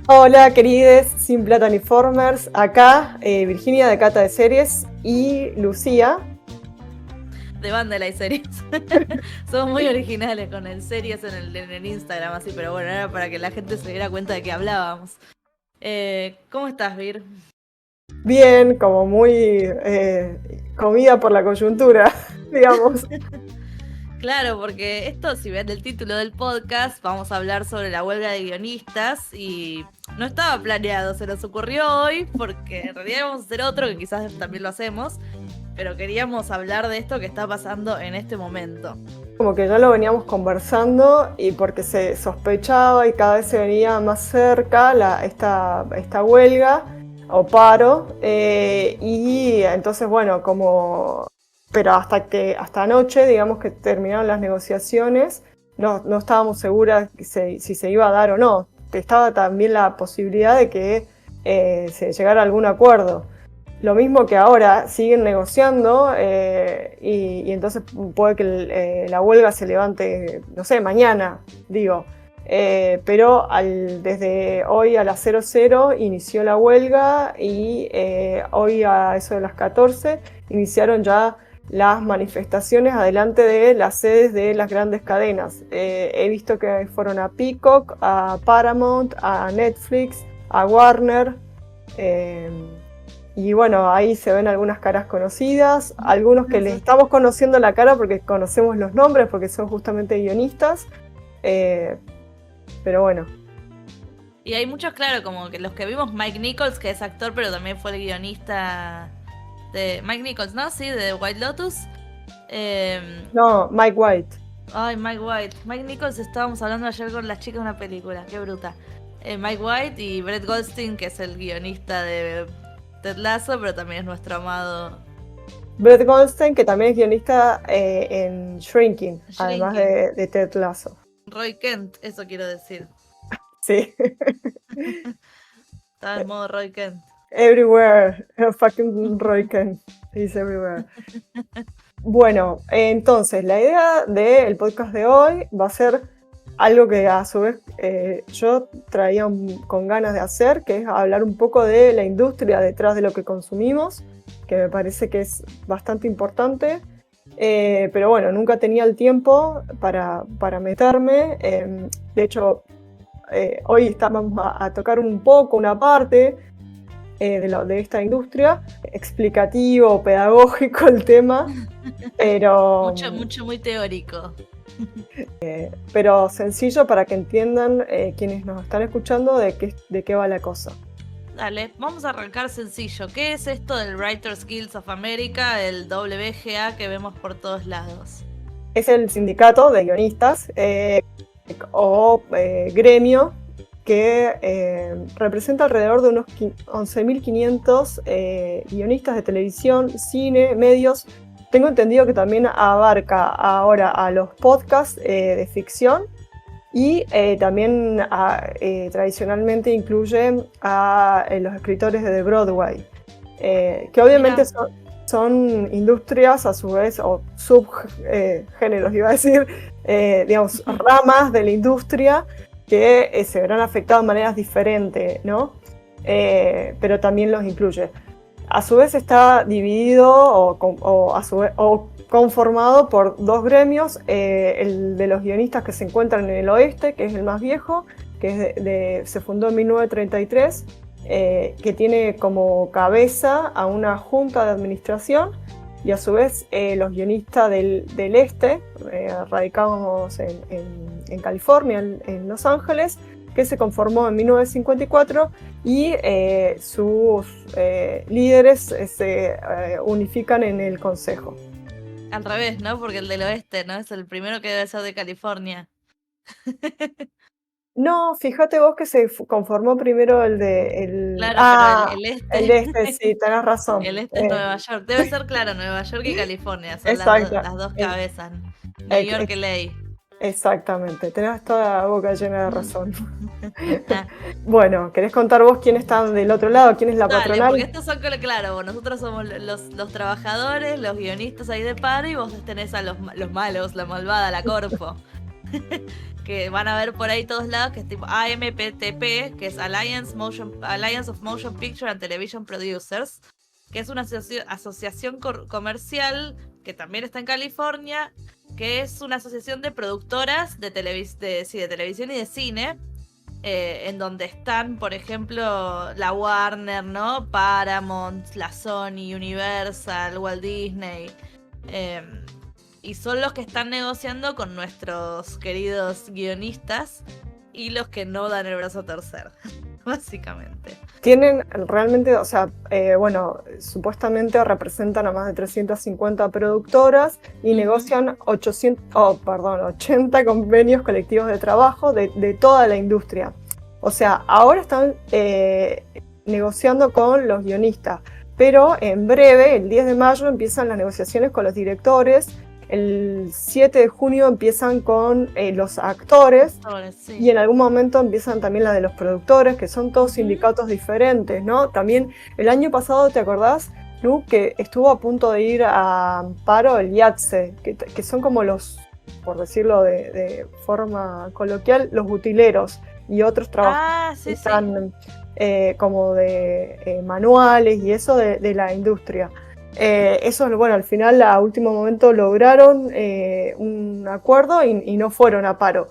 Hola, querides Sin Plata ni Formers. Acá Virginia de Cata de Series y Lucía de Banda y Series. Somos muy originales con el series en el Instagram, así, pero bueno, era para que la gente se diera cuenta de que hablábamos. ¿Cómo estás, Vir? Bien, como muy comida por la coyuntura, digamos. Claro, porque esto, si ven el título del podcast, vamos a hablar sobre la huelga de guionistas y no estaba planeado, se nos ocurrió hoy porque en realidad íbamos a hacer otro que quizás también lo hacemos, pero queríamos hablar de esto que está pasando en este momento. Como que ya lo veníamos conversando y porque se sospechaba y cada vez se venía más cerca esta huelga o paro y entonces bueno, pero hasta anoche, digamos que terminaron las negociaciones, no estábamos seguras si se iba a dar o no. Estaba también la posibilidad de que se llegara a algún acuerdo. Lo mismo que ahora siguen negociando y entonces puede que la huelga se levante, no sé, mañana, digo. Pero desde hoy a las 00 inició la huelga y hoy a eso de las 14 iniciaron ya las manifestaciones adelante de las sedes de las grandes cadenas. He visto que fueron a Peacock, a Paramount, a Netflix, a Warner. Y bueno, ahí se ven algunas caras conocidas, algunos que les estamos conociendo la cara porque conocemos los nombres, porque son justamente guionistas. Pero bueno. Y hay muchos, claro, como que los que vimos, Mike Nichols, que es actor, pero también fue el guionista de Mike Nichols, ¿no? Sí, de White Lotus. No, Mike White. Ay, Mike White. Mike Nichols, estábamos hablando ayer con las chicas de una película, qué bruta. Mike White y Brett Goldstein, que es el guionista de Ted Lasso, pero también es nuestro amado Brett Goldstein, que también es guionista en Shrinking, además de Ted Lasso. Roy Kent, eso quiero decir. Sí. Estaba en modo Roy Kent. Everywhere, fucking Roy Kent. He's everywhere. Bueno, entonces la idea del podcast de hoy va a ser algo que a su vez yo traía con ganas de hacer, que es hablar un poco de la industria detrás de lo que consumimos, que me parece que es bastante importante. Pero bueno, nunca tenía el tiempo para meterme. De hecho, hoy vamos a tocar un poco, una parte de esta industria, explicativo, pedagógico el tema, pero mucho, muy teórico. Pero sencillo para que entiendan quienes nos están escuchando de qué va la cosa. Dale, vamos a arrancar sencillo. ¿Qué es esto del Writers Guild of America, el WGA que vemos por todos lados? Es el sindicato de guionistas o gremio que representa alrededor de unos 11.500 guionistas de televisión, cine, medios. Tengo entendido que también abarca ahora a los podcasts de ficción y también tradicionalmente incluye a los escritores de Broadway, que obviamente son industrias a su vez, o subgéneros, iba a decir, digamos, ramas de la industria que se verán afectadas de maneras diferentes, ¿no? Pero también los incluye. A su vez está dividido o conformado por dos gremios, el de los guionistas que se encuentran en el oeste, que es el más viejo, que se fundó en 1933, que tiene como cabeza a una junta de administración, y a su vez los guionistas del este, radicados en California, en Los Ángeles, que se conformó en 1954 y sus líderes se unifican en el consejo. Al revés, ¿no? Porque el del oeste, ¿no? Es el primero que debe ser de California. No, fíjate vos que se conformó primero el Claro, pero el este. El este, sí, tenés razón. El este es Nueva York. Debe ser, claro, Nueva York y California. Son las dos cabezas. New York y LA. Exactamente, tenés toda la boca llena de razón. Bueno, ¿querés contar vos quién está del otro lado? ¿Quién es la Dale, patronal? porque estos son, claro, nosotros somos los trabajadores, los guionistas ahí de paro, y vos tenés a los malos, la malvada, la corpo. Que van a ver por ahí todos lados, que es tipo AMPTP, que es Alliance of Motion Picture and Television Producers, que es una asociación comercial que también está en California, que es una asociación de productoras de televisión y de cine, en donde están, por ejemplo, la Warner, ¿no? Paramount, la Sony, Universal, Walt Disney. Y son los que están negociando con nuestros queridos guionistas y los que no dan el brazo a torcer, básicamente. Tienen realmente, o sea, bueno, supuestamente representan a más de 350 productoras y negocian 80 convenios colectivos de trabajo de toda la industria. O sea, ahora están negociando con los guionistas, pero en breve, el 10 de mayo, empiezan las negociaciones con los directores. El 7 de junio empiezan con los actores, sí. Y en algún momento empiezan también las de los productores, que son todos sindicatos diferentes, ¿no? También el año pasado, ¿te acordás, Lu, que estuvo a punto de ir a paro el IATSE, que son como los, por decirlo de forma coloquial, los utileros y otros trabajos que están como de manuales y eso de la industria. Eso, bueno, al final a último momento lograron un acuerdo y no fueron a paro.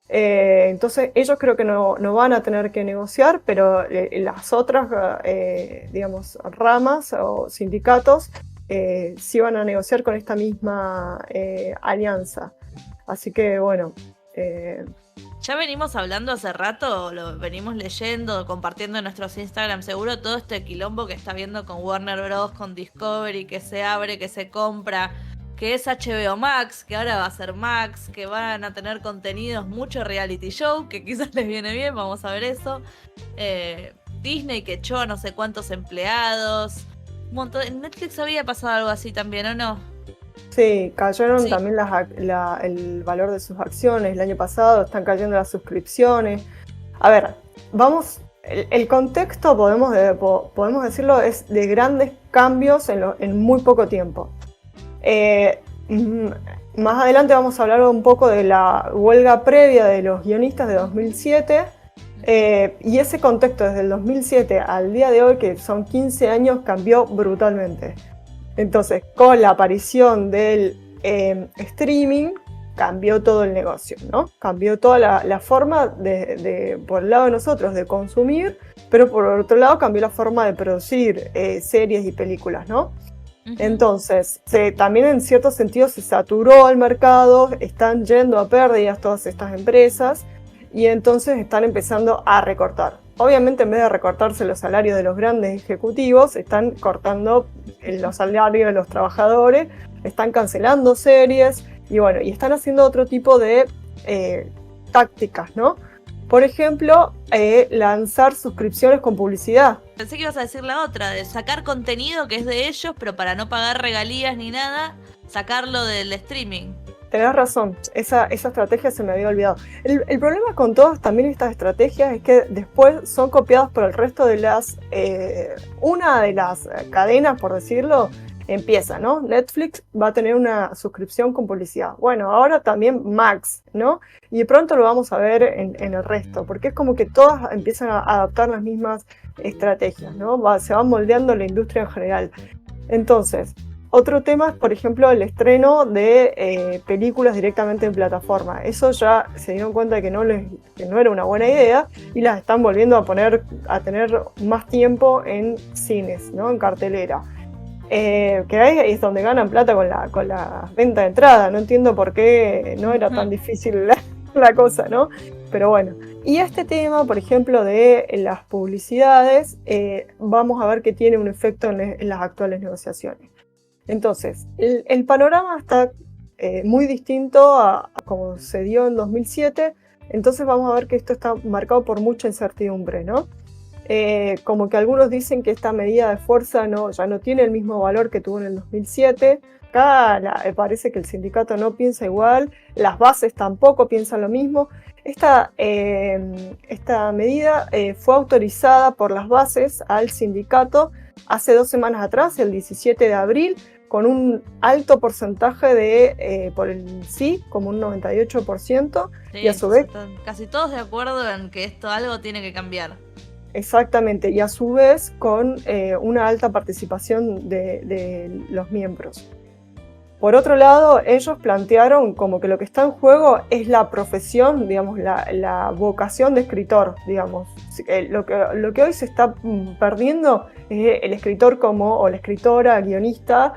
Entonces ellos creo que no van a tener que negociar, pero las otras digamos, ramas o sindicatos sí van a negociar con esta misma alianza. Así que bueno. Ya venimos hablando hace rato, lo venimos leyendo, compartiendo en nuestros Instagram, seguro todo este quilombo que está viendo con Warner Bros., con Discovery, que se abre, que se compra, que es HBO Max, que ahora va a ser Max, que van a tener contenidos, mucho reality show, que quizás les viene bien, vamos a ver eso. Disney que echó a no sé cuántos empleados. Un montón. En Netflix había pasado algo así también, ¿o no? Sí, cayeron también el valor de sus acciones el año pasado, están cayendo las suscripciones. A ver, vamos, el contexto, podemos decirlo, es de grandes cambios en muy poco tiempo. Más adelante vamos a hablar un poco de la huelga previa de los guionistas de 2007, y ese contexto desde el 2007 al día de hoy, que son 15 años, cambió brutalmente. Entonces, con la aparición del streaming, cambió todo el negocio, ¿no? Cambió toda la forma por el lado de nosotros, de consumir, pero por otro lado cambió la forma de producir series y películas, ¿no? Entonces, también en cierto sentido se saturó el mercado, están yendo a pérdidas todas estas empresas y entonces están empezando a recortar. Obviamente, en vez de recortarse los salarios de los grandes ejecutivos, están cortando los salarios de los trabajadores, están cancelando series y bueno, y están haciendo otro tipo de tácticas, ¿no? Por ejemplo, lanzar suscripciones con publicidad. Pensé que ibas a decir la otra, de sacar contenido que es de ellos, pero para no pagar regalías ni nada, sacarlo del streaming. Tenés razón, esa estrategia se me había olvidado. El problema con todas también estas estrategias es que después son copiadas por el resto de una de las cadenas, por decirlo, empieza, ¿no? Netflix va a tener una suscripción con publicidad. Bueno, ahora también Max, ¿no? Y de pronto lo vamos a ver en el resto, porque es como que todas empiezan a adaptar las mismas estrategias, ¿no? Se va moldeando la industria en general. Entonces, otro tema es, por ejemplo, el estreno de películas directamente en plataforma. Eso ya se dieron cuenta de que no era una buena idea y las están volviendo a tener más tiempo en cines, ¿no? En cartelera. Que ahí es donde ganan plata con la venta de entrada. No entiendo por qué no era tan difícil la cosa, ¿no? Pero bueno. Y este tema, por ejemplo, de las publicidades, vamos a ver que tiene un efecto en las actuales negociaciones. Entonces, el panorama está muy distinto a como se dio en 2007, entonces vamos a ver que esto está marcado por mucha incertidumbre, ¿no? Como que algunos dicen que esta medida de fuerza ya no tiene el mismo valor que tuvo en el 2007, acá parece que el sindicato no piensa igual, las bases tampoco piensan lo mismo. Esta medida fue autorizada por las bases al sindicato hace 2 semanas atrás, el 17 de abril, con un alto porcentaje por el sí, como un 98%, Sí, y a su vez... están casi todos de acuerdo en que esto algo tiene que cambiar. Exactamente, y a su vez con una alta participación de los miembros. Por otro lado, ellos plantearon como que lo que está en juego es la profesión, digamos, la vocación de escritor, digamos. Lo que hoy se está perdiendo es el escritor o la escritora, guionista,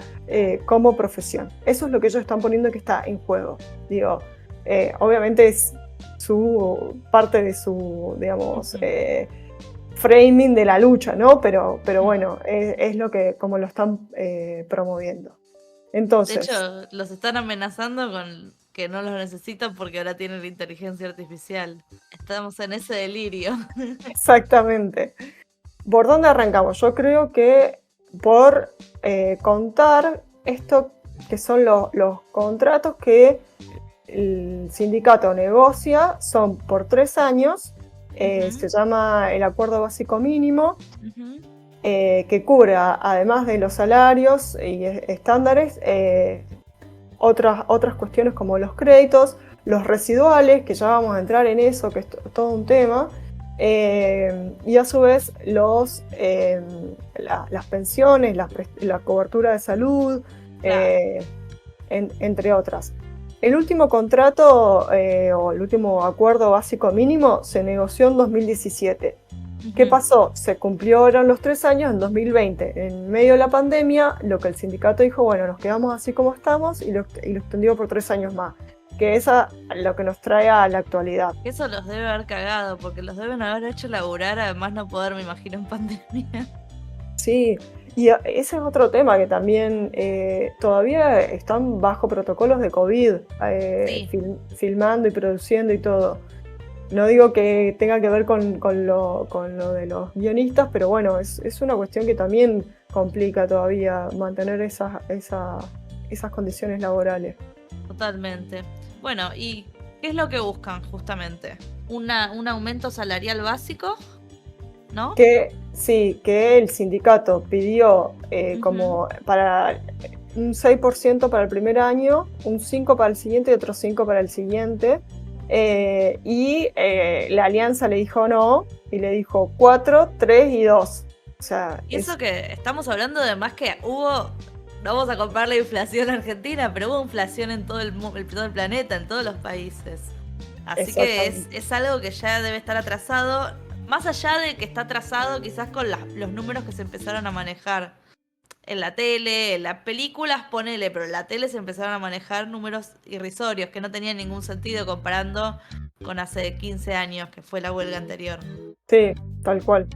como profesión. Eso es lo que ellos están poniendo que está en juego. Digo, obviamente es parte de su, digamos, framing de la lucha, ¿no? Pero bueno, es lo que, como lo están promoviendo. Entonces, de hecho, los están amenazando con que no los necesitan porque ahora tienen la inteligencia artificial. Estamos en ese delirio. exactamente. ¿Por dónde arrancamos? Yo creo que por contar esto que son los contratos que el sindicato negocia, son por 3 años, se llama el Acuerdo Básico Mínimo, que cubra, además de los salarios y estándares, otras cuestiones como los créditos, los residuales, que ya vamos a entrar en eso, que es todo un tema, y a su vez las pensiones, la cobertura de salud, Claro. entre otras. El último contrato o el último acuerdo básico mínimo se negoció en 2017. ¿Qué pasó? Se cumplieron los 3 años en 2020. En medio de la pandemia, lo que el sindicato dijo, bueno, nos quedamos así como estamos y lo extendió por 3 años más. Que es lo que nos trae a la actualidad. Eso los debe haber cagado, porque los deben haber hecho laburar, además no poder, me imagino, en pandemia. Sí, y ese es otro tema que también todavía están bajo protocolos de COVID, Sí. filmando y produciendo y todo. No digo que tenga que ver con lo de los guionistas, pero bueno, es una cuestión que también complica todavía mantener esas condiciones laborales. Totalmente. Bueno, ¿y qué es lo que buscan justamente? Un aumento salarial básico, ¿no? Sí, que el sindicato pidió como para un 6% para el primer año, un 5% para el siguiente y otro 5% para el siguiente. Y la alianza le dijo no, y le dijo 4, 3 y 2. O sea, Y eso que estamos hablando de más que no vamos a comparar la inflación argentina, pero hubo inflación en todo todo el planeta, en todos los países. Así que es algo que ya debe estar atrasado, más allá de que está atrasado quizás con los números que se empezaron a manejar en la tele, en las películas, ponele, pero en la tele se empezaron a manejar números irrisorios que no tenían ningún sentido comparando con hace 15 años, que fue la huelga anterior. Sí, tal cual.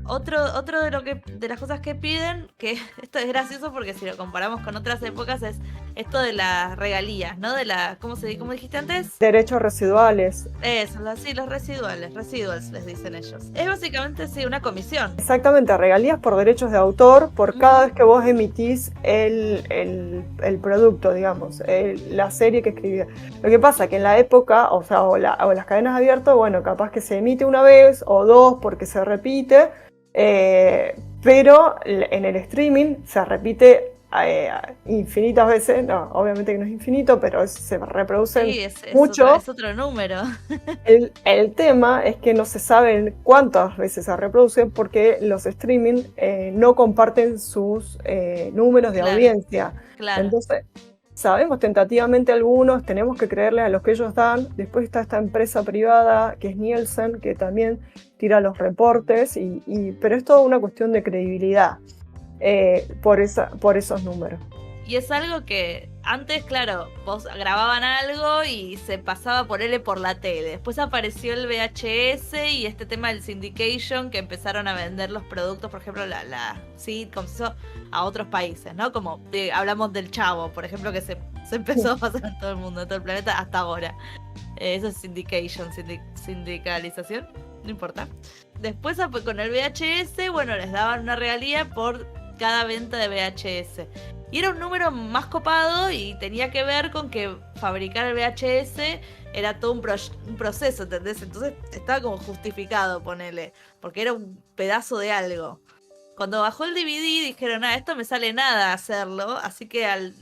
Otro de las cosas que piden, que esto es gracioso porque si lo comparamos con otras épocas, es esto de las regalías, ¿no? De ¿cómo dijiste antes? Derechos residuales. Eso, sí, los residuals les dicen ellos. Es básicamente, sí, una comisión. Exactamente, regalías por derechos de autor por cada vez que vos emitís el producto, digamos, la serie que escribís. Lo que pasa que en la época, o las cadenas abiertas, bueno, capaz que se emite una vez o dos porque se repite, pero en el streaming se repite infinitas veces. No, obviamente que no es infinito, pero se reproducen mucho. Es otro número. El tema es que no se sabe cuántas veces se reproducen porque los streaming no comparten sus números de audiencia. Claro. Entonces, sabemos tentativamente algunos, tenemos que creerles a los que ellos dan. Después está esta empresa privada que es Nielsen, que también tira los reportes, pero es toda una cuestión de credibilidad por esos números. Y es algo que antes, claro, vos grababan algo y se pasaba por la tele. Después apareció el VHS y este tema del syndication, que empezaron a vender los productos, por ejemplo, la sitcoms, eso, a otros países, ¿no? Como hablamos del Chavo, por ejemplo, que se empezó a pasar en todo el mundo, en todo el planeta, hasta ahora. Eso es syndication, sindicalización, no importa. Después, con el VHS, bueno, les daban una regalía por cada venta de VHS. Y era un número más copado y tenía que ver con que fabricar el VHS era todo un proceso, ¿entendés? Entonces estaba como justificado, ponele, porque era un pedazo de algo. Cuando bajó el DVD dijeron, esto me sale nada hacerlo, así que al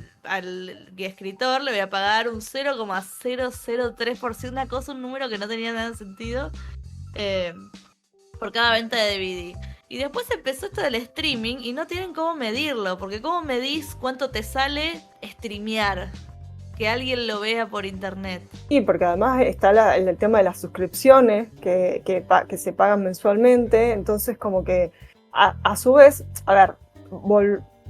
escritor le voy a pagar un 0,003%, una cosa, un número que no tenía nada de sentido, por cada venta de DVD. Y después empezó esto del streaming y no tienen cómo medirlo, porque ¿cómo medís cuánto te sale streamear? Que alguien lo vea por internet. Sí, porque además está el tema de las suscripciones que se pagan mensualmente, entonces como que a su vez, a ver,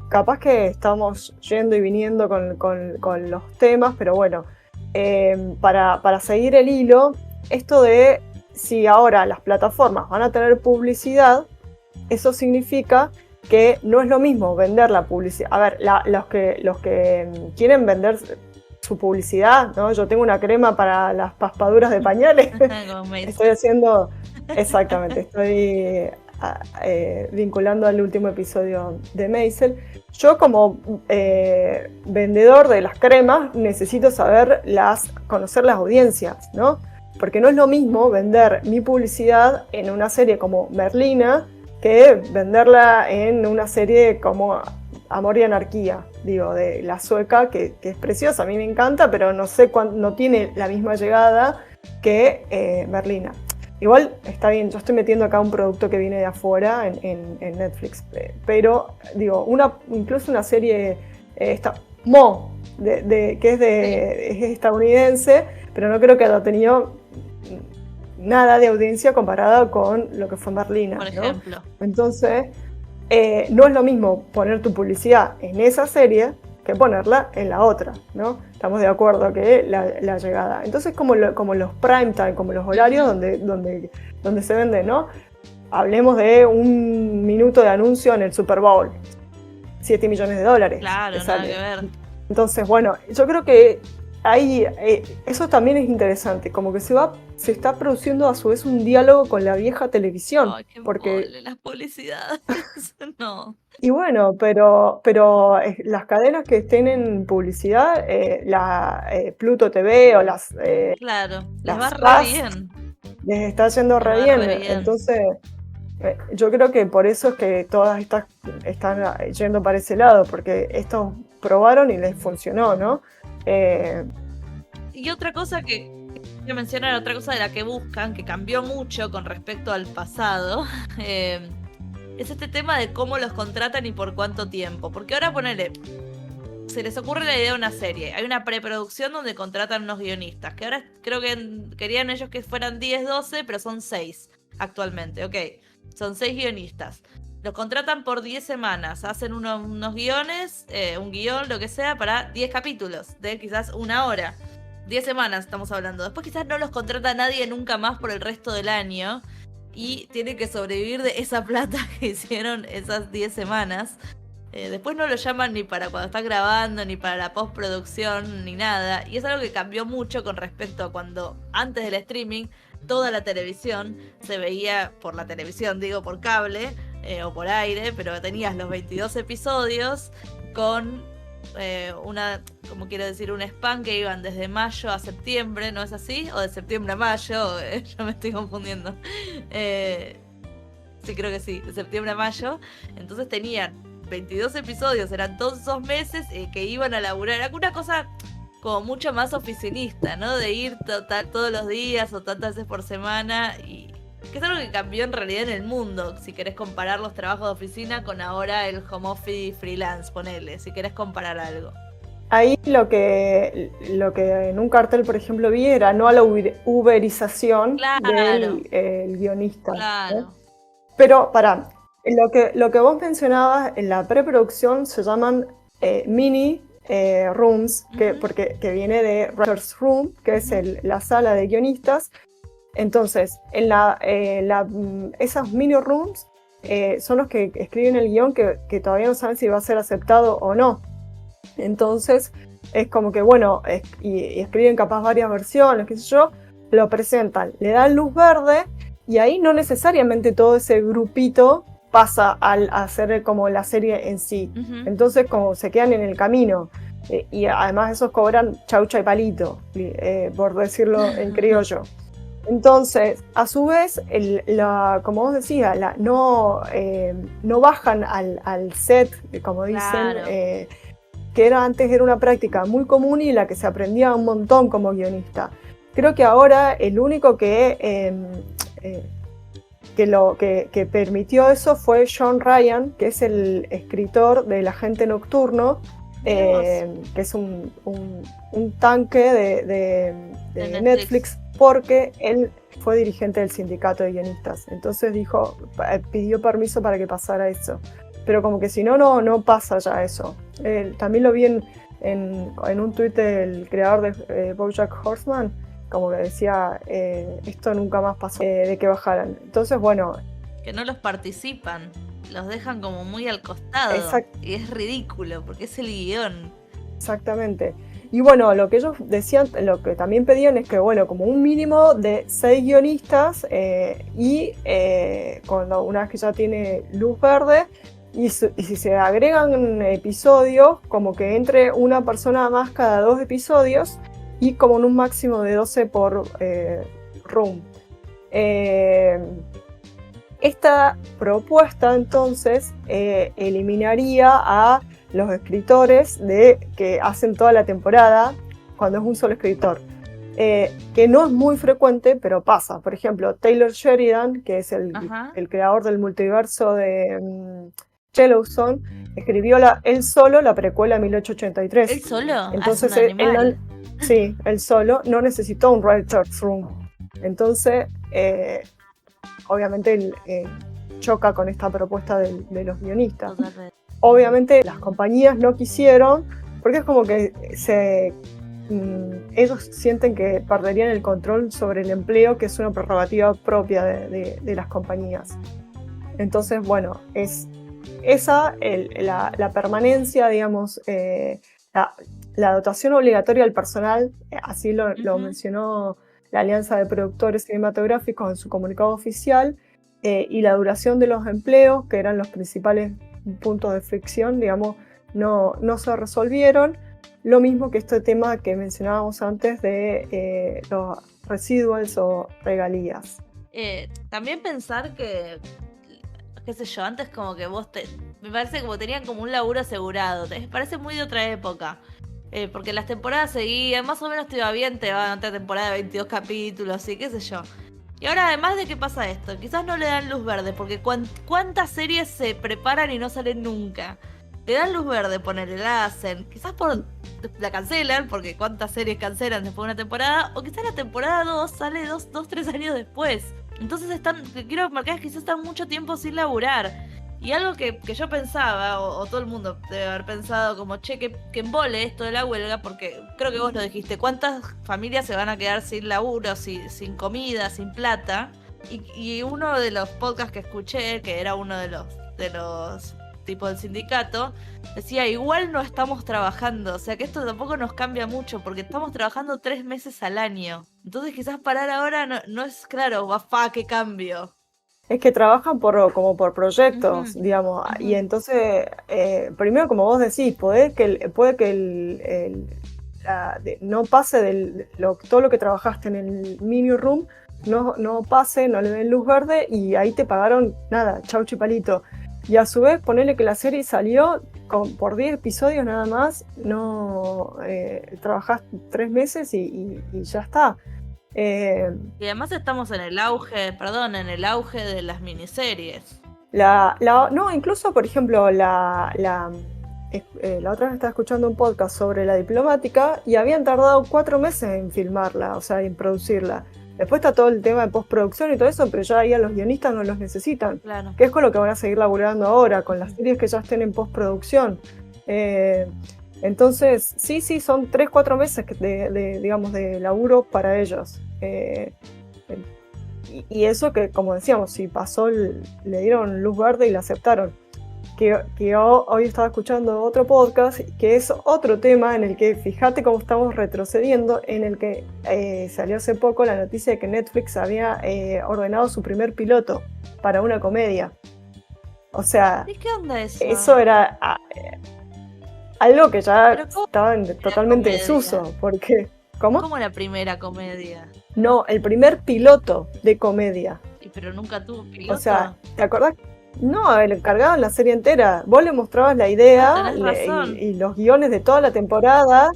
capaz que estamos yendo y viniendo con los temas, pero bueno, para seguir el hilo, esto de si ahora las plataformas van a tener publicidad, eso significa que no es lo mismo vender la publicidad. A ver, los que quieren vender su publicidad, ¿no? Yo tengo una crema para las paspaduras de pañales. Estoy haciendo, exactamente, estoy vinculando al último episodio de Maisel. Yo como vendedor de las cremas necesito conocer las audiencias, ¿no? Porque no es lo mismo vender mi publicidad en una serie como Merlina que venderla en una serie como Amor y Anarquía, digo, de la sueca, que es preciosa, a mí me encanta, pero no sé no tiene la misma llegada que Merlina. Igual está bien, yo estoy metiendo acá un producto que viene de afuera en Netflix, pero digo, incluso una serie Mo, que es estadounidense, pero no creo que haya tenido nada de audiencia comparada con lo que fue Merlina, por ejemplo, ¿no? Entonces, no es lo mismo poner tu publicidad en esa serie que ponerla en la otra, ¿no? Estamos de acuerdo que la llegada. Entonces, como los prime time, como los horarios donde se vende, ¿no? Hablemos de un minuto de anuncio en el Super Bowl. $7 millones. Claro, nada que ver. Entonces, bueno, yo creo que ahí eso también es interesante, como que se está produciendo a su vez un diálogo con la vieja televisión. Ay, qué porque las publicidades, no. Y bueno, pero las cadenas que estén en publicidad, Pluto TV o claro, les las va re FAST, bien. les está yendo re bien. Entonces, yo creo que por eso es que todas estas están yendo para ese lado, porque estos probaron y les funcionó, ¿no? Y otra cosa que quiero mencionar, otra cosa de la que buscan, que cambió mucho con respecto al pasado, es este tema de cómo los contratan y por cuánto tiempo. Porque ahora ponele, se les ocurre la idea de una serie. Hay una preproducción donde contratan unos guionistas, que ahora creo que querían ellos que fueran 10, 12, pero son 6 actualmente, ok. Son 6 guionistas. Los contratan por 10 semanas, hacen unos guiones, un guión, lo que sea, para 10 capítulos, de quizás 1 hora. 10 semanas estamos hablando. Después quizás no los contrata nadie nunca más por el resto del año y tienen que sobrevivir de esa plata que hicieron esas 10 semanas. Después no lo llaman ni para cuando están grabando, ni para la postproducción, ni nada. Y es algo que cambió mucho con respecto a cuando antes del streaming toda la televisión se veía por la televisión, digo por cable o por aire, pero tenías los 22 episodios con como quiero decir, un span que iban desde mayo a septiembre, ¿no es así? O de septiembre a mayo, yo me estoy confundiendo. Sí, creo que sí, de septiembre a mayo. Entonces tenían 22 episodios, eran todos esos meses que iban a laburar. Era una cosa como mucho más oficinista, ¿no? De ir todos los días o tantas veces por semana, y que es algo que cambió en realidad en el mundo, si querés comparar los trabajos de oficina con ahora el home office freelance, ponele, si querés comparar algo. Ahí lo que en un cartel, por ejemplo, vi era no a la uberización del guionista. Claro. Pero, pará, lo que vos mencionabas en la preproducción se llaman mini rooms, que viene de writer's room, que es la sala de guionistas. Entonces, esas mini rooms son los que escriben el guión que todavía no saben si va a ser aceptado o no. Entonces, es como que, bueno, y escriben capaz varias versiones, qué sé yo, lo presentan, le dan luz verde, y ahí no necesariamente todo ese grupito pasa al hacer como la serie en sí. Ujú. Entonces como se quedan en el camino. Y además esos cobran chaucha y palito, por decirlo en criollo. Entonces, a su vez, como vos decías, no bajan al set, como dicen, Claro. que antes era una práctica muy común y la que se aprendía un montón como guionista. Creo que ahora el único que permitió eso fue John Ryan, que es el escritor del Agente Nocturno, que es un tanque de Netflix, porque él fue dirigente del sindicato de guionistas. Entonces pidió permiso para que pasara eso. Pero como que si no pasa ya eso. También lo vi en un tuit del creador de BoJack Horseman, como que decía, esto nunca más pasó, de que bajaran. Entonces, bueno... Que no los participan, los dejan como muy al costado. Y es ridículo, porque es el guión. Exactamente. Y bueno, lo que ellos decían, lo que también pedían es que, bueno, como un mínimo de 6 guionistas y una vez que ya tiene luz verde, y si se agregan episodios, como que entre una persona más cada 2 episodios y como en un máximo de 12 por room. Esta propuesta entonces eliminaría a los escritores que hacen toda la temporada cuando es un solo escritor, que no es muy frecuente, pero pasa. Por ejemplo, Taylor Sheridan, que es el creador del multiverso de Yellowstone, escribió él solo la precuela 1883. ¿Él solo? Entonces sí, él solo no necesitó un writer's room. Entonces, obviamente él choca con esta propuesta de los guionistas. Totalmente. Obviamente las compañías no quisieron, porque es como que ellos sienten que perderían el control sobre el empleo, que es una prerrogativa propia de las compañías. Entonces, bueno, es esa la permanencia, digamos, la dotación obligatoria al personal, así lo mencionó la Alianza de Productores Cinematográficos en su comunicado oficial, y la duración de los empleos, que eran los principales puntos de fricción, digamos, no se resolvieron. Lo mismo que este tema que mencionábamos antes de los residuals o regalías. También pensar que, qué sé yo, antes como que me parece como tenían como un laburo asegurado, me parece muy de otra época. Porque las temporadas seguían, más o menos te iba bien, te van a otra temporada de 22 capítulos y qué sé yo. Y ahora además de qué pasa esto, quizás no le dan luz verde, porque cuántas series se preparan y no salen nunca. Le dan luz verde, la hacen, quizás la cancelan, porque cuántas series cancelan después de una temporada, o quizás la temporada 2 sale 3 años después. Entonces quiero marcar es que quizás están mucho tiempo sin laburar. Y algo que yo pensaba, o todo el mundo debe haber pensado, como que embole esto de la huelga, porque creo que vos lo dijiste, ¿cuántas familias se van a quedar sin laburo, sin comida, sin plata? Y uno de los podcasts que escuché, que era uno de los tipos del sindicato, decía, igual no estamos trabajando, o sea que esto tampoco nos cambia mucho, porque estamos trabajando 3 meses al año. Entonces quizás parar ahora no es claro, qué cambio. Es que trabajan como por proyectos, digamos, y entonces, primero, como vos decís, puede que no pase todo lo que trabajaste en el mini room, no pase, no le den luz verde y ahí te pagaron nada, chau chipalito. Y a su vez, ponerle que la serie salió por 10 episodios nada más, trabajás 3 meses y ya está. Y además estamos en el auge de las miniseries. No, incluso, por ejemplo, la otra vez estaba escuchando un podcast sobre La Diplomática y habían tardado 4 meses en filmarla, o sea, en producirla. Después está todo el tema de postproducción y todo eso, pero ya ahí a los guionistas no los necesitan. Claro. Que es con lo que van a seguir laburando ahora, con las series que ya estén en postproducción. Entonces, sí, son 3-4 meses digamos, de laburo para ellos. Y eso que, como decíamos, si pasó, le dieron luz verde y la aceptaron. Que hoy estaba escuchando otro podcast, que es otro tema en el que, fíjate cómo estamos retrocediendo, en el que salió hace poco la noticia de que Netflix había ordenado su primer piloto para una comedia. O sea, ¿Y qué onda eso? eso era algo que ya Pero ¿cómo estaba era totalmente en comedia? desuso, porque... ¿Cómo? ¿Cómo la primera comedia? No, el primer piloto de comedia. Pero nunca tuvo O sea, piloto. ¿te acordás? No, le encargaban la serie entera. Vos le mostrabas la Ah, idea tenés razón. y los guiones de toda la temporada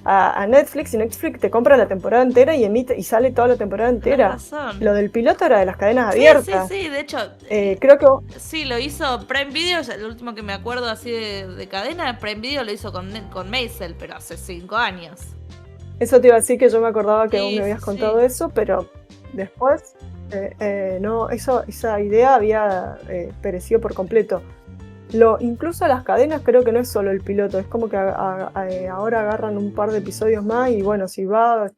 a Netflix, y Netflix te compra la temporada entera y emite y sale toda la temporada Tenés entera. razón. Lo del piloto era de las cadenas Sí, sí, abiertas. sí. De hecho, Creo que sí, lo hizo Prime Video. El último que me acuerdo así de cadena, Prime Video lo hizo con Maisel, pero hace 5 años. eso te iba a decir, que yo me acordaba que vos Sí, me sí, habías contado sí. eso, pero después no, esa idea había perecido por completo. Incluso las cadenas creo que no es solo el piloto, es como que ahora agarran un par de episodios más y bueno, si va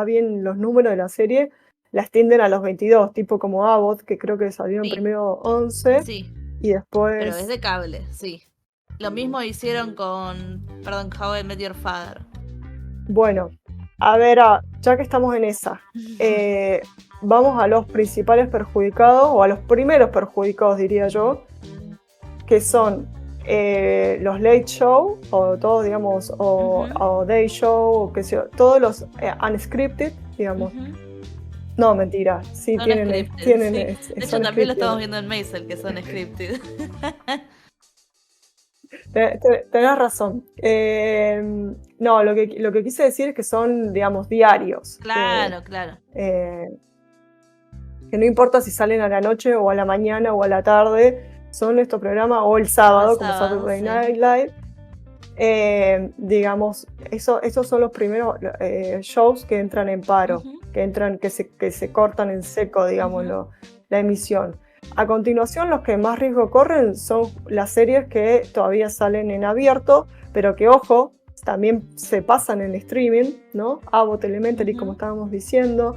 bien los números de la serie, la extienden a los 22, tipo como Abbott, que creo que salieron Sí, primero 11 sí. y Pero es después... de cable, sí. Lo mismo hicieron con, perdón, How I Met Your Father. Bueno, a ver, ya que estamos en esa, vamos a los principales perjudicados, o a los primeros perjudicados diría yo, que son los late show, o todos, digamos, o day show, o qué sé yo, todos los unscripted, digamos. No, mentira, sí Son tienen, scripted, tienen sí. De hecho, son también lo scripted. estamos viendo en Maisel, que son scripted. Tenés razón. No, lo que quise decir es que son, digamos, diarios. Claro, claro. Que no importa si salen a la noche o a la mañana o a la tarde, son estos programas, o el sábado, como Saturday Night Live. Digamos, esos son los primeros shows que entran en paro, que se cortan en seco, digamos, la emisión. A continuación, los que más riesgo corren son las series que todavía salen en abierto, pero que, ojo, también se pasan en streaming, ¿no? Abbott Elementary, como estábamos diciendo.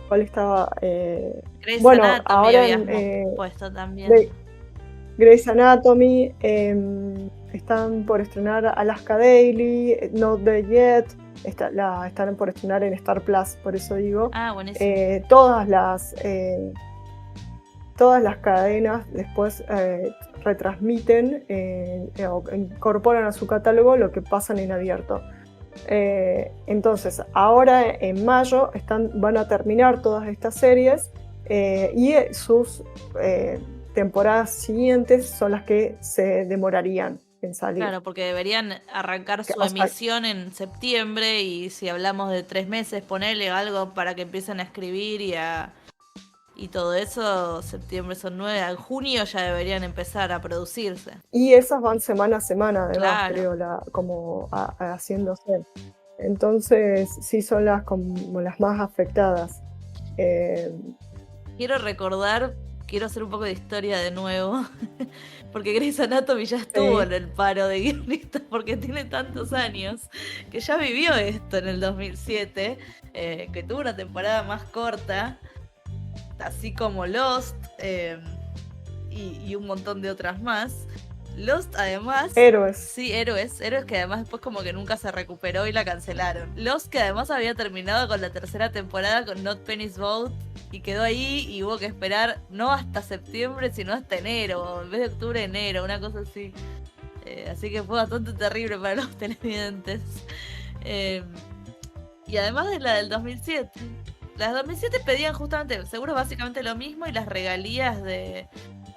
¿Cuál estaba? Grey's Bueno, Anatomy ahora habíamos puesto también. Grey's Anatomy, están por estrenar Alaska Daily, Not Dead Yet, están por estrenar en Star Plus, por eso digo. Ah, buenísimo. Todas las cadenas después retransmiten o incorporan a su catálogo lo que pasan en abierto. Entonces, ahora en mayo van a terminar todas estas series y sus temporadas siguientes son las que se demorarían en salir. Claro, porque deberían arrancar su emisión en septiembre, y si hablamos de 3 meses, ponerle algo para que empiecen a escribir y todo eso, septiembre son 9, en junio ya deberían empezar a producirse. Y esas van semana a semana, además, Claro. creo, como haciéndose. Entonces, sí son como las más afectadas. Quiero hacer un poco de historia de nuevo, porque Grey's Anatomy ya estuvo en el paro de guionistas, porque tiene tantos años, que ya vivió esto en el 2007, que tuvo una temporada más corta, así como Lost, y un montón de otras más. Lost, además... Héroes. Sí, Héroes que además después como que nunca se recuperó y la cancelaron. Lost, que además había terminado con la tercera temporada con Not Penny's Boat, y quedó ahí, y hubo que esperar no hasta septiembre, sino hasta enero, en vez de octubre, enero, una cosa así. Así que fue bastante terrible para los televidentes. Y además de la del 2007, las 2007 pedían justamente, seguro básicamente lo mismo, y las regalías de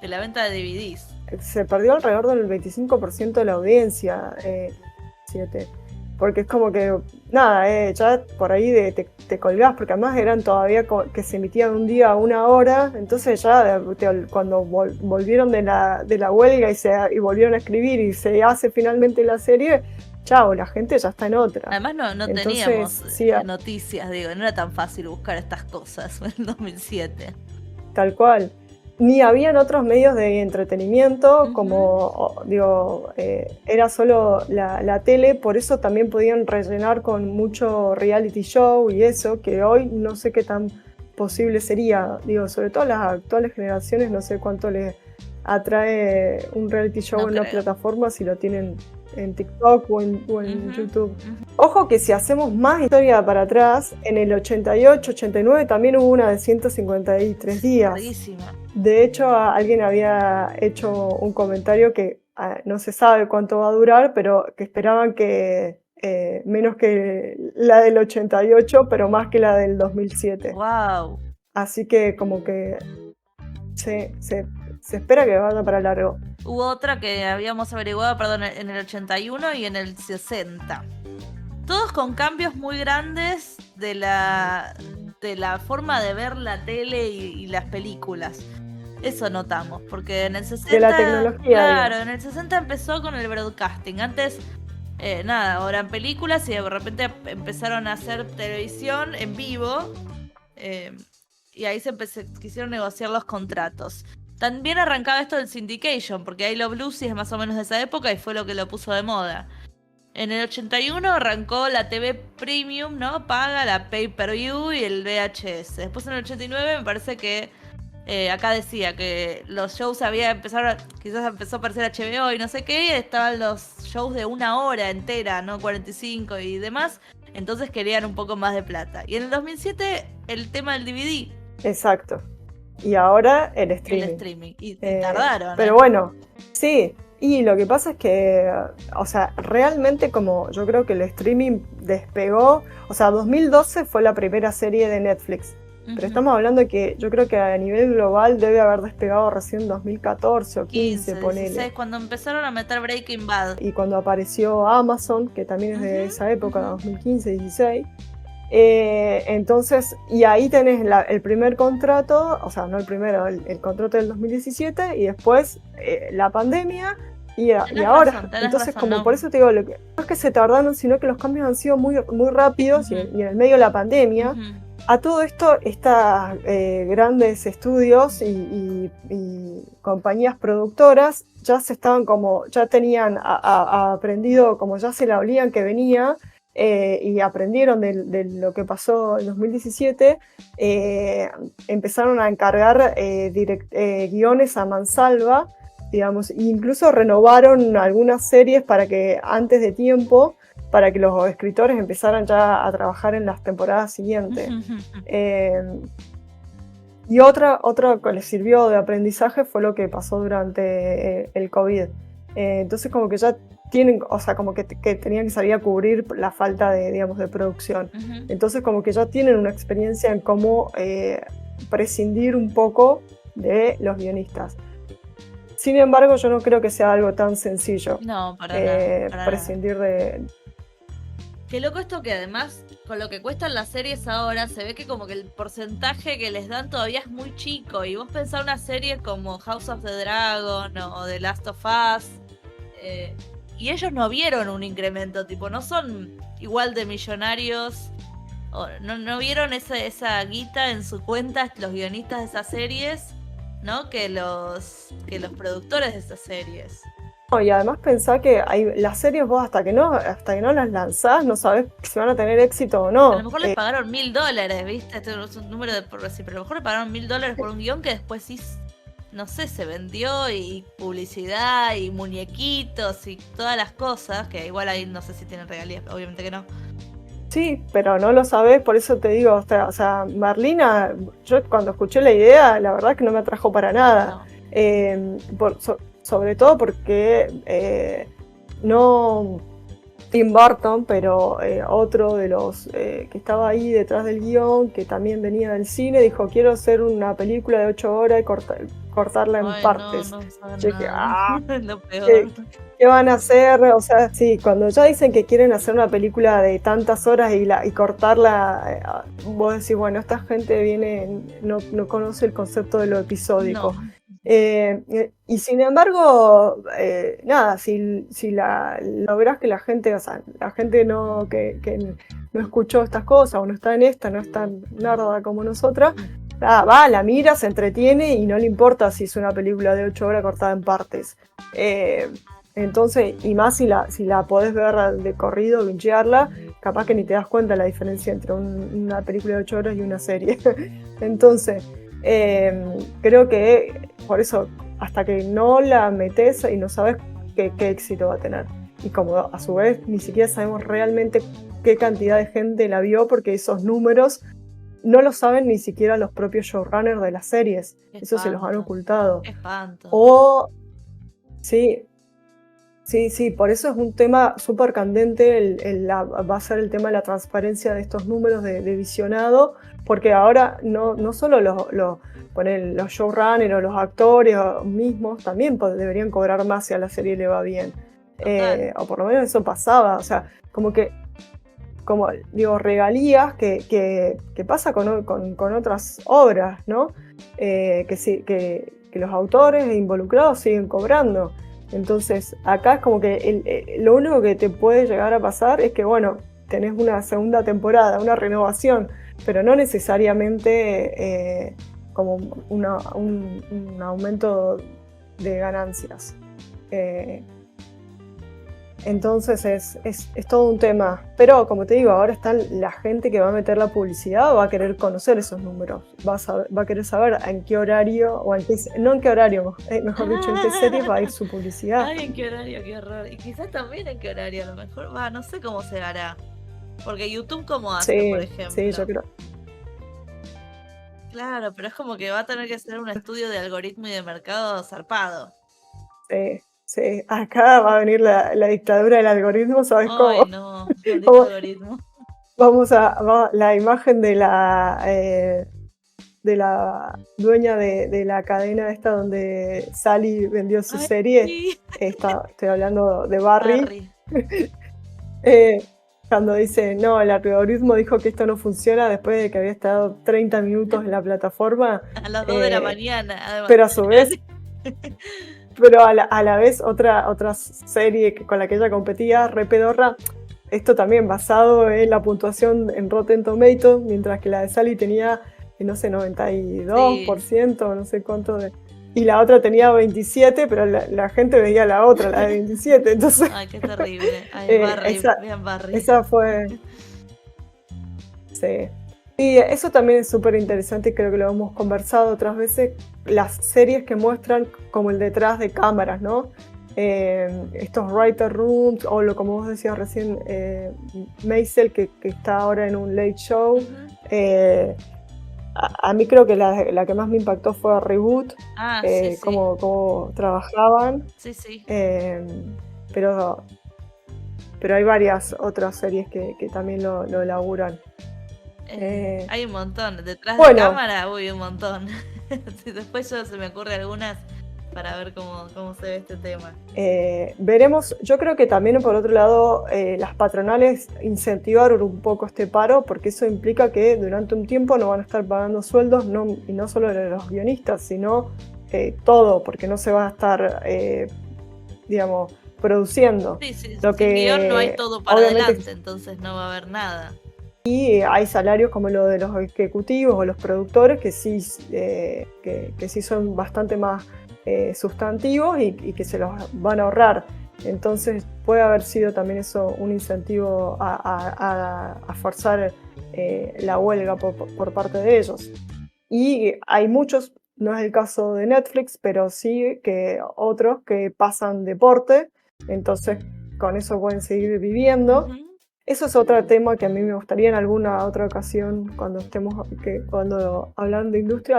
la venta de DVDs. Se perdió alrededor del 25% de la audiencia, 7. Porque es como que, nada, ya por ahí te colgás, porque además eran todavía que se emitían un día a una hora, entonces ya cuando volvieron de la huelga y volvieron a escribir y se hace finalmente la serie, chao, la gente ya está en otra. Además no teníamos noticias, digo, no era tan fácil buscar estas cosas en el 2007. Tal cual. Ni habían otros medios de entretenimiento, como, era solo la tele, por eso también podían rellenar con mucho reality show y eso, que hoy no sé qué tan posible sería. Digo, sobre todo las actuales generaciones, no sé cuánto les atrae un reality show en una plataforma si lo tienen en TikTok o en Ujú, YouTube. ujú. Ojo que si hacemos más historia para atrás, en el 88, 89 también hubo una de 153 días. Larguísima. De hecho, alguien había hecho un comentario que no se sabe cuánto va a durar, pero que esperaban que menos que la del 88, pero más que la del 2007. Wow. Así que como que se espera que vaya para largo. Hubo otra que habíamos averiguado, perdón, en el 81 y en el 60. Todos con cambios muy grandes de la forma de ver la tele y las películas. Eso notamos, porque en el 60... De la tecnología, Claro, digamos. en el 60 empezó con el broadcasting. Antes, nada, ahora en películas y de repente empezaron a hacer televisión en vivo. Y ahí se quisieron negociar los contratos. También arrancaba esto del syndication, porque I Love Lucy es más o menos de esa época y fue lo que lo puso de moda. En el 81 arrancó la TV Premium, ¿no? Paga, la Pay-Per-View y el VHS. Después en el 89 me parece que acá decía que los shows quizás empezó a aparecer HBO y no sé qué, y estaban los shows de 1 hora entera, ¿no? 45 y demás. Entonces querían un poco más de plata. Y en el 2007 el tema del DVD. Exacto. Y ahora el streaming. El streaming. Y tardaron. Pero bueno, sí. Y lo que pasa es que, o sea, realmente como yo creo que el streaming despegó, o sea, 2012 fue la primera serie de Netflix. Pero estamos hablando de que yo creo que a nivel global debe haber despegado recién 2014 o 15, ponele. 16, cuando empezaron a meter Breaking Bad. Y cuando apareció Amazon, que también es de esa época, 2015, 16. Entonces, y ahí tenés el primer contrato, o sea, no el primero, el contrato del 2017 y después la pandemia y ahora. Entonces, razón, como no. por eso te digo, no es que se tardaron, sino que los cambios han sido muy, muy rápidos y en el medio de la pandemia. A todo esto, estas grandes estudios y compañías productoras ya ya tenían aprendido, como ya se la olían que venía, y aprendieron de lo que pasó en 2017, empezaron a encargar guiones a mansalva, digamos, e incluso renovaron algunas series para que antes de tiempo, para que los escritores empezaran ya a trabajar en las temporadas siguientes. Y otra que les sirvió de aprendizaje fue lo que pasó durante el COVID. Entonces como que ya tienen, o sea, como que tenían que salir a cubrir la falta de, digamos, de producción. Entonces como que ya tienen una experiencia en cómo prescindir un poco de los guionistas. Sin embargo, yo no creo que sea algo tan sencillo. No, para nada. Prescindir de... Qué loco esto que además, con lo que cuestan las series ahora, se ve que como que el porcentaje que les dan todavía es muy chico. Y vos pensás una serie como House of the Dragon o The Last of Us, y ellos no vieron un incremento, tipo, no son igual de millonarios, o no vieron esa guita en su cuenta los guionistas de esas series, ¿no? Que los productores de esas series. Y además pensá que las series vos hasta que no las lanzás no sabés si van a tener éxito o no. A lo mejor les pagaron $1.000, ¿viste? Este es un número por decir, pero a lo mejor le pagaron $1.000 por un guión que después sí, no sé, se vendió, y publicidad y muñequitos y todas las cosas, que igual ahí no sé si tienen regalías, obviamente que no. Sí, pero no lo sabés, por eso te digo, o sea, Merlina, yo cuando escuché la idea, la verdad que no me atrajo para nada. No. Sobre todo porque no Tim Burton, pero otro de los que estaba ahí detrás del guión, que también venía del cine, dijo, quiero hacer una película de 8 horas y cortarla en partes. No yo dije, lo peor. ¿Qué van a hacer? O sea, sí, cuando ya dicen que quieren hacer una película de tantas horas y cortarla, vos decís, bueno, esta gente no conoce el concepto de lo episódico. No. Y sin embargo, nada, si lográs que la gente, o sea, la gente que no escuchó estas cosas o no está en esta, no es tan nerda como nosotras, va, la mira, se entretiene y no le importa si es una película de 8 horas cortada en partes. Entonces, y más si la podés ver de corrido, bingearla, capaz que ni te das cuenta la diferencia entre una película de 8 horas y una serie. Entonces, creo que por eso, hasta que no la metes y no sabes qué éxito va a tener. y como a su vez ni siquiera sabemos realmente qué cantidad de gente la vio, porque esos números no lo saben ni siquiera los propios showrunners de las series. Qué Eso se los han espanto, ocultado. qué espanto. O, sí, sí, por eso es un tema súper candente, va a ser el tema de la transparencia de estos números de visionado, porque ahora no solo los showrunners o los actores mismos también deberían cobrar más si a la serie le va bien. Total. O por lo menos eso pasaba, o sea, como digo, regalías que pasa con otras obras, ¿no? Que los autores involucrados siguen cobrando. Entonces, acá es como que lo único que te puede llegar a pasar es que, bueno, tenés una segunda temporada, una renovación, pero no necesariamente como un aumento de ganancias. Entonces es todo un tema. Pero como te digo, ahora está la gente que va a meter la publicidad, va a querer conocer esos números, va a querer saber en qué horario, no en qué horario, mejor dicho, en qué series va a ir su publicidad. Ay, en qué horario, qué horror. Y quizás también en qué horario, a lo mejor, no sé cómo se hará. Porque YouTube, ¿cómo hace, por Sí, yo ejemplo? creo. Claro, pero es como que va a tener que hacer un estudio de algoritmo y de mercado zarpado. Sí. Acá va a venir la dictadura del algoritmo, ¿sabes Ay, cómo? no, maldito Vamos, algoritmo. la imagen de la dueña de la cadena esta donde Sally vendió su Ay, serie. sí. Estoy hablando de Barry. Barry. Cuando dice, no, el algoritmo dijo que esto no funciona después de que había estado 30 minutos en la plataforma. A las 2 de la mañana, además. Pero a su vez, a la vez otra serie con la que ella competía, re pedorra, esto también basado en la puntuación en Rotten Tomatoes, mientras que la de Sally tenía, no sé, 92%, no sé cuánto y la otra tenía 27%, pero la gente veía la otra, la de 27%, entonces... Ay, qué terrible. Ay, Barry, vean Barry. Esa fue... Sí. Y eso también es súper interesante y creo que lo hemos conversado otras veces, las series que muestran como el detrás de cámaras, ¿no? Estos writer rooms, o como vos decías recién, Maisel, que está ahora en un late show. A mí creo que la que más me impactó fue Reboot, Sí. cómo trabajaban. Sí. Pero hay varias otras series que también lo laburan. Hay un montón. Detrás bueno, de cámara, un montón. Después se me ocurre algunas para ver cómo se ve este tema. Veremos. Yo creo que también, por otro lado, las patronales incentivaron un poco este paro, porque eso implica que durante un tiempo no van a estar pagando sueldos, y no solo de los guionistas, sino todo, porque no se va a estar, digamos, produciendo. Sí, sin guión no hay todo para adelante, entonces no va a haber nada. Y hay salarios como lo de los ejecutivos o los productores que sí son bastante más sustantivos y que se los van a ahorrar. Entonces puede haber sido también eso un incentivo a forzar la huelga por parte de ellos. Y hay muchos, no es el caso de Netflix, pero sí que otros que pasan deporte, entonces con eso pueden seguir viviendo. Uh-huh. Eso es otro tema que a mí me gustaría en alguna otra ocasión, cuando hablan de industria,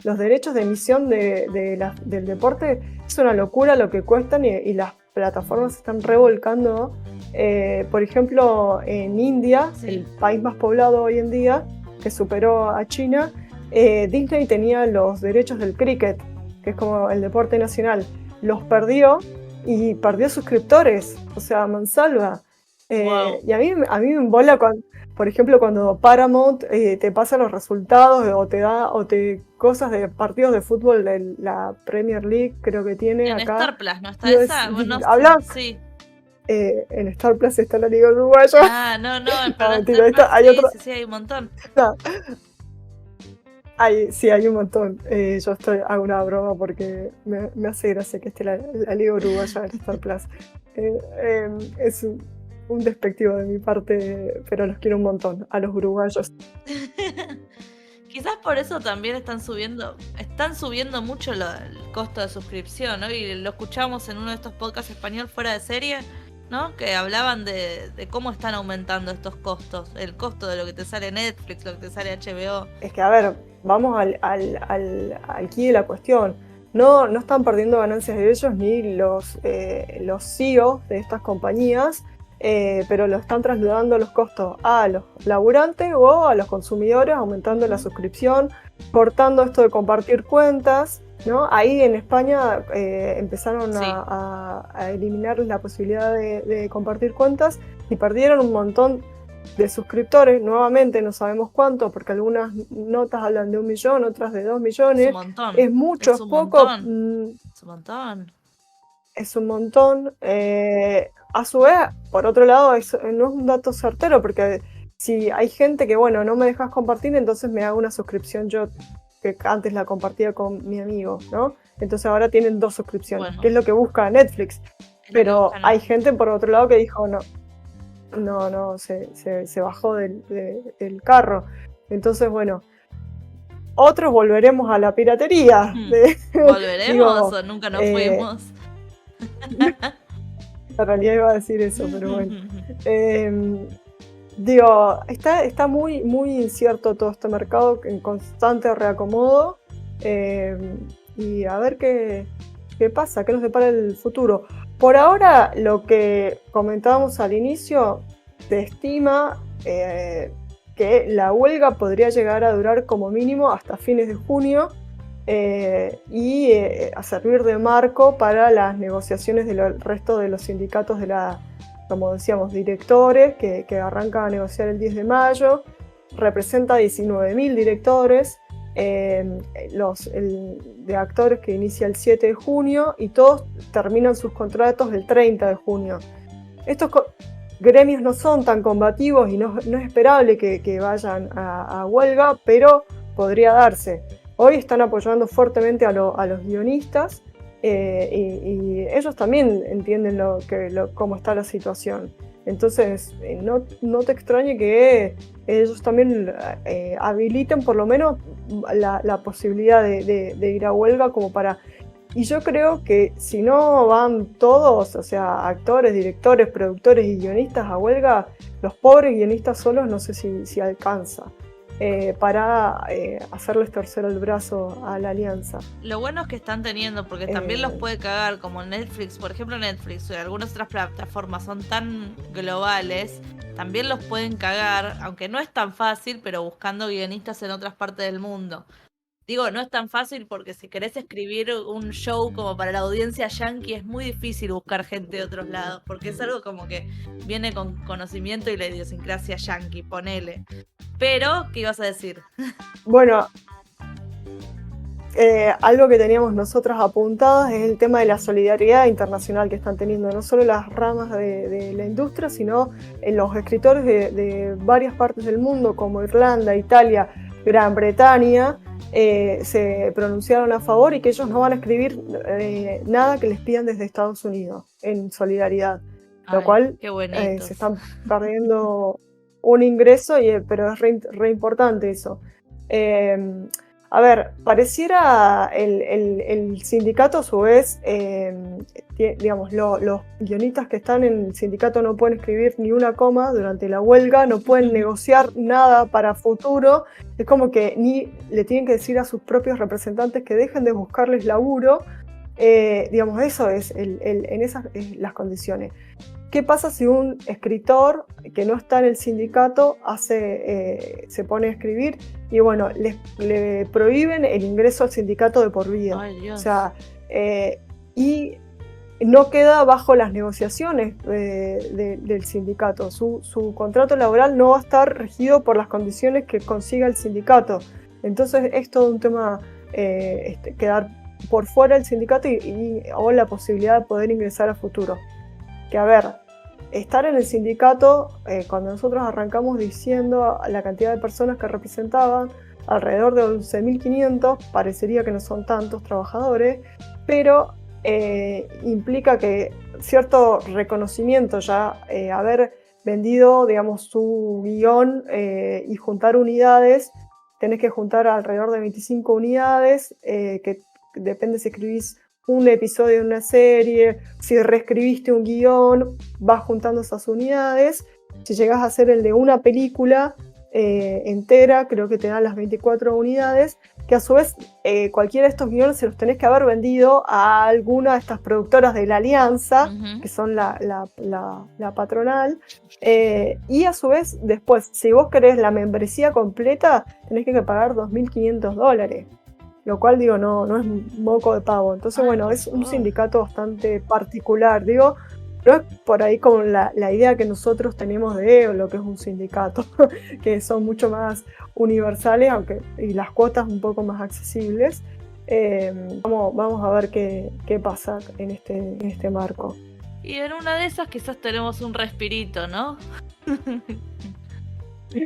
los derechos de emisión del deporte es una locura lo que cuestan y las plataformas se están revolcando. Por ejemplo, en India, el país más poblado hoy en día, que superó a China, Disney tenía los derechos del cricket, que es como el deporte nacional. Los perdió y perdió suscriptores, o sea, mansalva. Wow. Y a mí me embola, por ejemplo, cuando Paramount te pasa los resultados o te cosas de partidos de fútbol de la Premier League, creo que tiene en acá. Star Plus, ¿no está esa? Sí. En Star Plus está la Liga Uruguaya. No, pero mentira, sí, hay un montón. No. Sí, hay un montón. Yo hago una broma porque me hace gracia que esté la Liga Uruguaya en Star Plus. Es un despectivo de mi parte, pero los quiero un montón, a los uruguayos. Quizás por eso también están subiendo mucho el costo de suscripción, ¿no? Y lo escuchamos en uno de estos podcasts español fuera de serie, ¿no? Que hablaban de cómo están aumentando estos costos. El costo de lo que te sale Netflix, lo que te sale HBO. Es que, a ver, vamos al quid de la cuestión. No están perdiendo ganancias de ellos ni los CEOs de estas compañías, pero lo están trasladando los costos a los laburantes o a los consumidores, aumentando la suscripción, cortando esto de compartir cuentas, ¿no? Ahí en España empezaron Sí. a eliminar la posibilidad de compartir cuentas y perdieron un montón de suscriptores, nuevamente no sabemos cuánto, porque algunas notas hablan de 1 millón, otras de 2 millones. Es un montón. Es mucho, es poco. Es un montón. Es un montón. A su vez, por otro lado, no es un dato certero, porque si hay gente que, bueno, no me dejas compartir, entonces me hago una suscripción yo, que antes la compartía con mi amigo, ¿no? Entonces ahora tienen 2 suscripciones, Bueno. que es lo que busca Netflix. Pero hay gente, por otro lado, que dijo, no, se bajó del carro. Entonces, bueno, otros volveremos a la piratería. ¿Volveremos Digo, o nunca nos fuimos? En realidad iba a decir eso, pero bueno. Digo, está muy, muy incierto todo este mercado, en constante reacomodo. Y a ver qué pasa, qué nos depara el futuro. Por ahora, lo que comentábamos al inicio, se estima que la huelga podría llegar a durar como mínimo hasta fines de junio y a servir de marco para las negociaciones del resto de los sindicatos como decíamos, directores, que arrancan a negociar el 10 de mayo. Representa 19.000 directores. De actores que inicia el 7 de junio y todos terminan sus contratos el 30 de junio. Estos gremios no son tan combativos y no es esperable que vayan a huelga, pero podría darse. Hoy están apoyando fuertemente a los guionistas y ellos también entienden cómo está la situación. Entonces, no te extrañe que ellos también habiliten por lo menos la posibilidad de ir a huelga como para... Y yo creo que si no van todos, o sea, actores, directores, productores y guionistas a huelga, los pobres guionistas solos no sé si alcanza para hacerles torcer el brazo a la alianza. Lo bueno es que están teniendo, porque también los puede cagar, como Netflix, por ejemplo Netflix y algunas otras plataformas son tan globales, también los pueden cagar, aunque no es tan fácil, pero buscando guionistas en otras partes del mundo. Digo, no es tan fácil porque si querés escribir un show como para la audiencia yankee es muy difícil buscar gente de otros lados, porque es algo como que viene con conocimiento y la idiosincrasia yankee, ponele. Pero, ¿qué ibas a decir? Bueno, algo que teníamos nosotras apuntadas es el tema de la solidaridad internacional que están teniendo no solo las ramas de la industria, sino los escritores de varias partes del mundo, como Irlanda, Italia, Gran Bretaña, se pronunciaron a favor y que ellos no van a escribir nada que les pidan desde Estados Unidos en solidaridad, lo cual se están perdiendo un ingreso, pero es re importante eso. A ver, pareciera el sindicato a su vez, digamos, los guionistas que están en el sindicato no pueden escribir ni una coma durante la huelga, no pueden negociar nada para futuro, es como que ni le tienen que decir a sus propios representantes que dejen de buscarles laburo, digamos, eso es en esas las condiciones. ¿Qué pasa si un escritor que no está en el sindicato se pone a escribir y bueno, le prohíben el ingreso al sindicato de por vida? Ay, Dios. O sea, y no queda bajo las negociaciones del sindicato. Su contrato laboral no va a estar regido por las condiciones que consiga el sindicato. Entonces es todo un tema quedar por fuera del sindicato o la posibilidad de poder ingresar a futuro. Que a ver, estar en el sindicato, cuando nosotros arrancamos diciendo la cantidad de personas que representaban, alrededor de 11.500, parecería que no son tantos trabajadores, pero implica que cierto reconocimiento ya, haber vendido, digamos, su guión y juntar unidades, tenés que juntar alrededor de 25 unidades, que depende si escribís un episodio de una serie, si reescribiste un guión, vas juntando esas unidades. Si llegás a hacer el de una película entera, creo que te dan las 24 unidades, que a su vez cualquiera de estos guiones se los tenés que haber vendido a alguna de estas productoras de la Alianza, que son la patronal, y a su vez después, si vos querés la membresía completa, tenés que pagar $2.500. Lo cual, digo, no es moco de pavo. Entonces, bueno, es un sindicato bastante particular, digo, no es por ahí como la idea que nosotros tenemos de lo que es un sindicato, que son mucho más universales, y las cuotas un poco más accesibles. Vamos a ver qué pasa en este marco. Y en una de esas quizás tenemos un respirito, ¿no?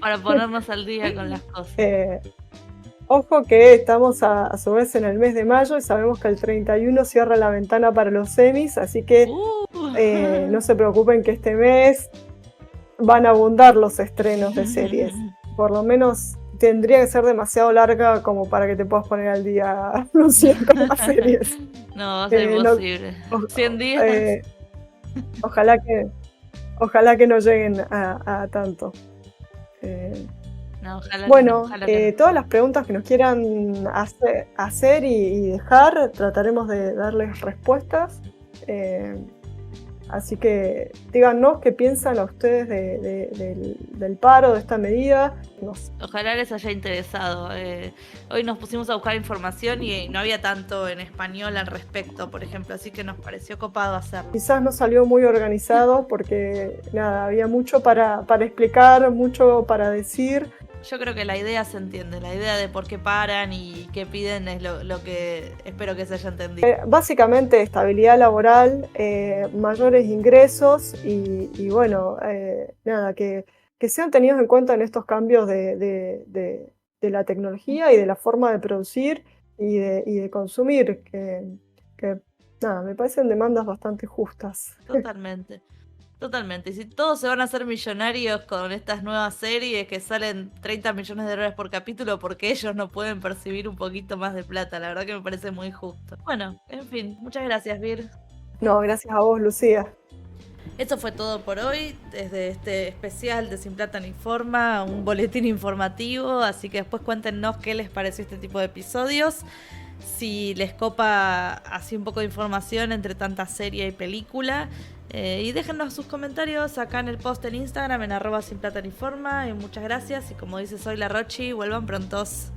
Para ponernos al día con las cosas. Ojo que estamos a su vez en el mes de mayo y sabemos que el 31 cierra la ventana para los semis, así que no se preocupen que este mes van a abundar los estrenos de series. Por lo menos tendría que ser demasiado larga como para que te puedas poner al día, Lucía, con las series. No, va a ser imposible. 100 días. Ojalá que no lleguen a tanto. No, ojalá que todas las preguntas que nos quieran hacer y dejar, trataremos de darles respuestas. Así que díganos qué piensan a ustedes del paro, de esta medida. Ojalá les haya interesado. Hoy nos pusimos a buscar información y no había tanto en español al respecto, por ejemplo, así que nos pareció copado hacerlo. Quizás no salió muy organizado porque había mucho para explicar, mucho para decir. Yo creo que la idea se entiende, la idea de por qué paran y qué piden es lo que espero que se haya entendido. Básicamente estabilidad laboral, mayores ingresos y bueno, que sean tenidos en cuenta en estos cambios de la tecnología y de la forma de producir y de consumir, que me parecen demandas bastante justas. Totalmente, y si todos se van a hacer millonarios con estas nuevas series que salen $30 millones por capítulo, porque ellos no pueden percibir un poquito más de plata, la verdad que me parece muy justo. Bueno, en fin, muchas gracias, Vir. No, gracias a vos, Lucía. Eso fue todo por hoy, desde este especial de Sin Plata ni Forma, un boletín informativo, así que después cuéntenos qué les pareció este tipo de episodios, si les copa así un poco de información entre tanta serie y película. Y déjennos sus comentarios acá en el post en Instagram en @sinplata ni forma. Y muchas gracias. Y como dice Soy la Rochi, vuelvan prontos.